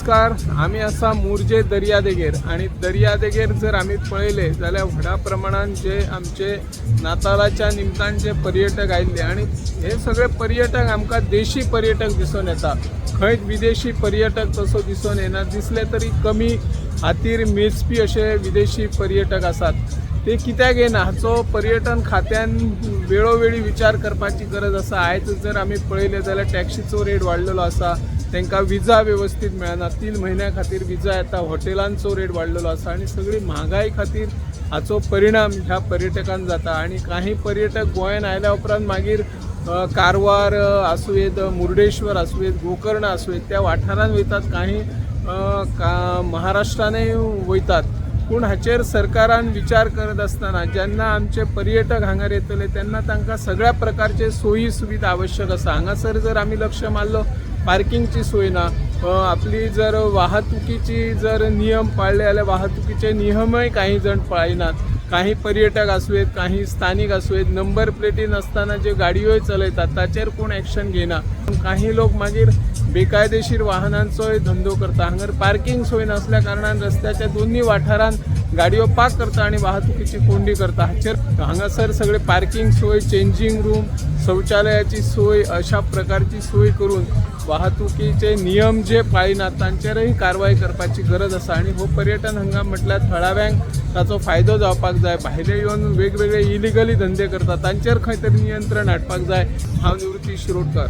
नमस्कार. आम्ही असा मोर्जे दर्यादेगेर आणि दर्यादेगेर जर आम्ही पळयले जाल्यार व्हडा प्रमाणात जे आमचे नाताळाच्या निमतान जे पर्यटक आयिल्ले आणि हे सगळे पर्यटक आमकां देशी पर्यटक दिसून येता. खंय विदेशी पर्यटक तसो दिसून येना. दिसले तरी कमी हातीर मेजपी असे विदेशी पर्यटक आसात. ते कित्याक येना हाचो पर्यटन खात्यान वेळोवेळी विचार करपाची गरज आसा. आयज जर आमी पळयले जाल्यार टॅक्सीचो रेट वाडलेलो आसा. तांकां विजा व्यवस्थित मेळना. 3 म्हयन्या खातीर विजा येता. हॉटेलांचो रेट वाडलेलो आसा आणि सगळी महागाई खातीर हाचो परिणाम ह्या पर्यटकांक जाता. आणि काही पर्यटक गोंयान आयल्या उपरांत मागीर कारवार आसूं येत, मुर्डेश्वर आसूं येत, गोकर्ण आसूं येत त्या वाठारांत वयतात. काही महाराष्ट्रानय वयतात. पूण हाचेर सरकारान विचार करत आसतना जेन्ना आमचे पर्यटक हांगार येतले तेन्ना तांकां सगळ्या प्रकारचे सोयी सुविधा आवश्यक आसा. हांगासर जर आमी लक्ष मारलो पार्किंगची सोय ना. आपली जर वाहतुकीची जर नियम पाळले जाल्यार वाहतुकीचे नियमय काही जण पाळिनात. काही पर्यटक आसूं येत, काही स्थानिक आसूं येत, नंबर प्लेटी नासतना जे गाडयोय चलयतात ताचेर कोण एक्शन घेना. काही लोक मागीर बेकायदेशीर वाहनांचोय धंदो करता. हांगर पार्किंग सोय नासल्या कारणान रस्त्याच्या दोन्ही वाठारांत गाडयो पार्क करता आणि वाहतुकीची कोंडी करता. हाचेर हांगासर सगळे पार्किंग सोय, चेंजिंग रूम, शौचालयाची सोय अशा प्रकारची सोय करून वाहतुकीचे नियम जे पाळिनात तांचेरय कारवाई करपाची गरज आसा. आणि हो पर्यटन हंगाम म्हटल्यार थळाव्यांक ताचो फायदो जावपाक जाय. भायले येवन वेगवेगळे इलिगली धंदे करतात तांचेर खंय तरी नियंत्रण हाडपाक जाय. हांव निवृत्ती शिरोडकर.